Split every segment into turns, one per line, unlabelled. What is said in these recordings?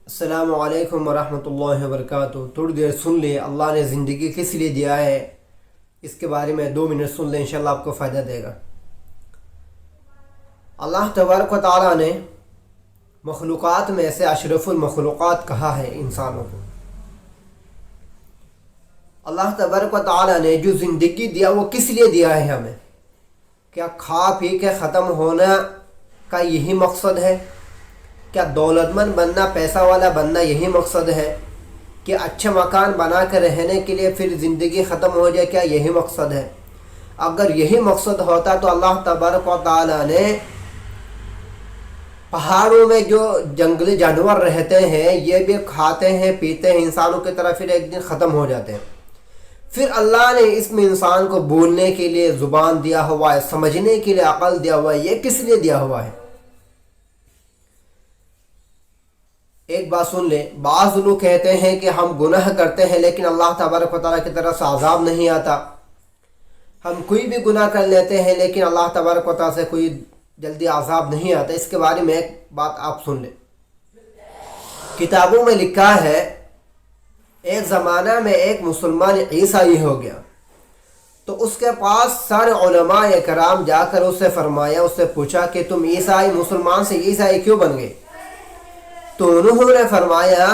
السلام علیکم ورحمۃ اللہ وبرکاتہ۔ تھوڑی دیر سن لیں اللہ نے زندگی کس لیے دیا ہے، اس کے بارے میں 2 منٹ سن لیں، انشاءاللہ آپ کو فائدہ دے گا۔ اللہ تبارک و تعالیٰ نے مخلوقات میں سے اشرف المخلوقات کہا ہے انسانوں کو۔ اللہ تبارک و تعالیٰ نے جو زندگی دیا وہ کس لیے دیا ہے ہمیں؟ کیا کھا پی کے ختم ہونا کا یہی مقصد ہے؟ کیا دولت مند بننا، پیسہ والا بننا یہی مقصد ہے؟ کہ اچھے مکان بنا کے رہنے کے لیے پھر زندگی ختم ہو جائے، کیا یہی مقصد ہے؟ اگر یہی مقصد ہوتا تو اللہ تبارک و تعالیٰ نے پہاڑوں میں جو جنگلی جانور رہتے ہیں یہ بھی کھاتے ہیں پیتے ہیں انسانوں کی طرح، پھر ایک دن ختم ہو جاتے ہیں۔ پھر اللہ نے اس میں انسان کو بولنے کے لیے زبان دیا ہوا ہے، سمجھنے کے لیے عقل دیا ہوا ہے۔ یہ کس لیے دیا ہوا ہے؟ ایک بات سن لیں، بعض لوگ کہتے ہیں کہ ہم گناہ کرتے ہیں لیکن اللہ تبارک و تعالیٰ کی طرف سے عذاب نہیں آتا، ہم کوئی بھی گناہ کر لیتے ہیں لیکن اللہ تبارک و تعالیٰ سے کوئی جلدی عذاب نہیں آتا۔ اس کے بارے میں ایک بات آپ سن لیں۔ کتابوں میں لکھا ہے ایک زمانہ میں ایک مسلمان عیسائی ہو گیا، تو اس کے پاس سارے علماء کرام جا کر اس سے فرمایا، اس سے پوچھا کہ تم عیسائی مسلمان سے عیسائی کیوں بن گئے؟ تو انہوں نے فرمایا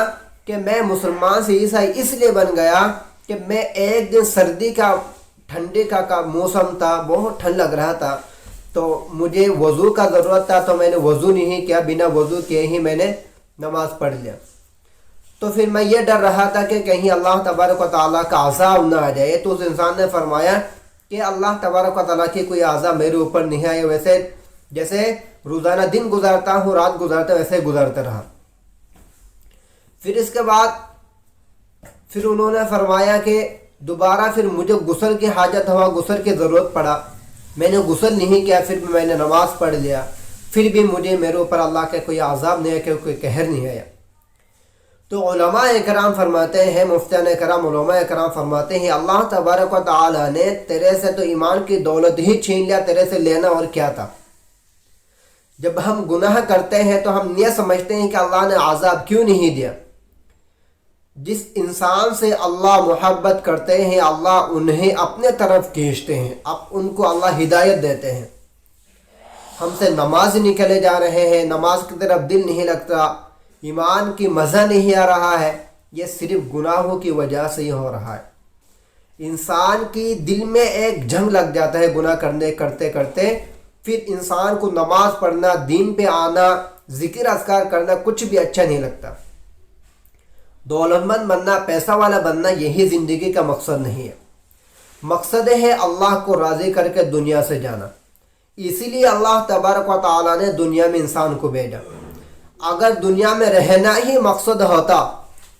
کہ میں مسلمان سے عیسائی اس لیے بن گیا کہ میں ایک دن سردی کا ٹھنڈے کا موسم تھا، بہت ٹھنڈ لگ رہا تھا، تو مجھے وضو کا ضرورت تھا، تو میں نے وضو نہیں کیا، بنا وضو کیے ہی میں نے نماز پڑھ لیا۔ تو پھر میں یہ ڈر رہا تھا کہ کہیں اللہ تبارک و تعالیٰ کا عذاب نہ آ جائے۔ تو اس انسان نے فرمایا کہ اللہ تبارک و تعالیٰ کی کوئی عذاب میرے اوپر نہیں آئے، ویسے جیسے روزانہ دن گزارتا ہوں رات گزارتا ویسے گزارتا رہا۔ پھر اس کے بعد پھر انہوں نے فرمایا کہ دوبارہ پھر مجھے غسل کی حاجت ہوا، غسل کی ضرورت پڑا، میں نے غسل نہیں کیا، پھر میں نے نماز پڑھ لیا، پھر بھی میرے اوپر اللہ کا کوئی عذاب نہیں آیا، کوئی قہر نہیں آیا۔ تو علماء کرام فرماتے ہیں، مفتیان کرام علماء کرام فرماتے ہیں اللہ تبارک و تعالیٰ نے تیرے سے تو ایمان کی دولت ہی چھین لیا، تیرے سے لینا اور کیا تھا؟ جب ہم گناہ کرتے ہیں تو ہم یہ سمجھتے ہیں کہ اللہ نے عذاب کیوں نہیں دیا۔ جس انسان سے اللہ محبت کرتے ہیں اللہ انہیں اپنے طرف کھینچتے ہیں، اب ان کو اللہ ہدایت دیتے ہیں۔ ہم سے نماز نکلے جا رہے ہیں، نماز کی طرف دل نہیں لگتا، ایمان کی مزہ نہیں آ رہا ہے، یہ صرف گناہوں کی وجہ سے ہی ہو رہا ہے۔ انسان کی دل میں ایک جنگ لگ جاتا ہے گناہ کرتے کرتے، پھر انسان کو نماز پڑھنا، دین پہ آنا، ذکر اذکار کرنا کچھ بھی اچھا نہیں لگتا۔ دولت مند بننا، پیسہ والا بننا یہی زندگی کا مقصد نہیں ہے۔ مقصد ہے اللہ کو راضی کر کے دنیا سے جانا۔ اسی لیے اللہ تبارک و تعالیٰ نے دنیا میں انسان کو بھیجا۔ اگر دنیا میں رہنا ہی مقصد ہوتا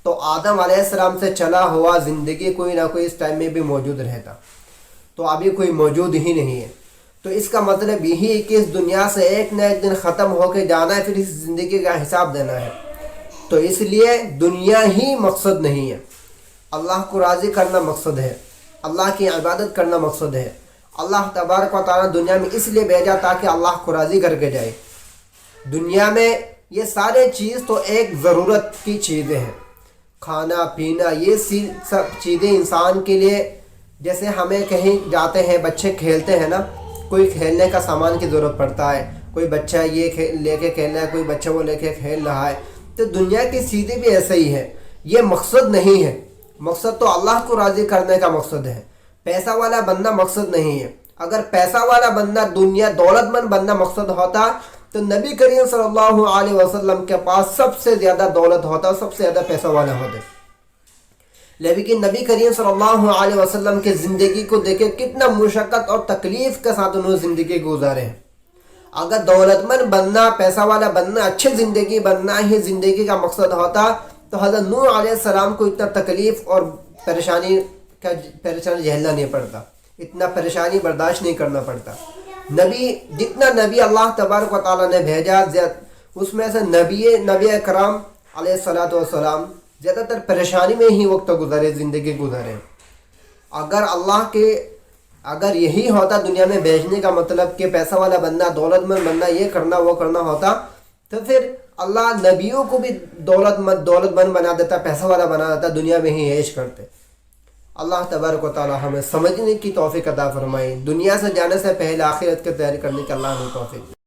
تو آدم علیہ السلام سے چلا ہوا زندگی کوئی نہ کوئی اس ٹائم میں بھی موجود رہتا، تو ابھی کوئی موجود ہی نہیں ہے۔ تو اس کا مطلب یہی ہے کہ اس دنیا سے ایک نہ ایک دن ختم ہو کے جانا ہے، پھر اس زندگی کا حساب دینا ہے۔ تو اس لیے دنیا ہی مقصد نہیں ہے، اللہ کو راضی کرنا مقصد ہے، اللہ کی عبادت کرنا مقصد ہے۔ اللہ تبارک و تعالیٰ دنیا میں اس لیے بھیجا تاکہ اللہ کو راضی کر کے جائے۔ دنیا میں یہ سارے چیز تو ایک ضرورت کی چیزیں ہیں، کھانا پینا، یہ سب چیزیں انسان کے لیے، جیسے ہمیں کہیں جاتے ہیں بچے کھیلتے ہیں نا، کوئی کھیلنے کا سامان کی ضرورت پڑتا ہے، کوئی بچہ یہ لے کے کھیل رہا ہے، کوئی بچہ وہ لے کے کھیل رہا ہے۔ تو دنیا کی چیزیں بھی ایسے ہی ہے، یہ مقصد نہیں ہے۔ مقصد تو اللہ کو راضی کرنے کا مقصد ہے، پیسہ والا بننا مقصد نہیں ہے۔ اگر پیسہ والا بننا، دنیا دولت مند بننا مقصد ہوتا تو نبی کریم صلی اللہ علیہ وسلم کے پاس سب سے زیادہ دولت ہوتا، سب سے زیادہ پیسہ والا ہوتے۔ لیکن نبی کریم صلی اللہ علیہ وسلم کی زندگی کو دیکھیں کتنا مشقت اور تکلیف کے ساتھ انہوں نے زندگی گزارے ہیں۔ اگر دولت مند بننا، پیسہ والا بننا، اچھی زندگی بننا ہی زندگی کا مقصد ہوتا تو حضرت نوح علیہ السلام کو اتنا تکلیف اور پریشانی جھیلنا نہیں پڑتا، اتنا پریشانی برداشت نہیں کرنا پڑتا۔ جتنا نبی اللہ تبارک و تعالیٰ نے بھیجا، اس میں سے نبی اکرام علیہ السلام زیادہ تر پریشانی میں ہی وقت گزارے، زندگی گزارے۔ اگر یہی ہوتا دنیا میں بھیجنے کا مطلب کہ پیسہ والا بننا، دولت مند بننا، یہ کرنا وہ کرنا ہوتا، تو پھر اللہ نبیوں کو بھی دولت مند بنا دیتا، پیسہ والا بنا دیتا، دنیا میں ہی عیش کرتے۔ اللہ تبارک و تعالی ہمیں سمجھنے کی توفیق عطا فرمائے، دنیا سے جانے سے پہلے آخرت کی تیاری کرنے کی اللہ ہمیں توفیق دے۔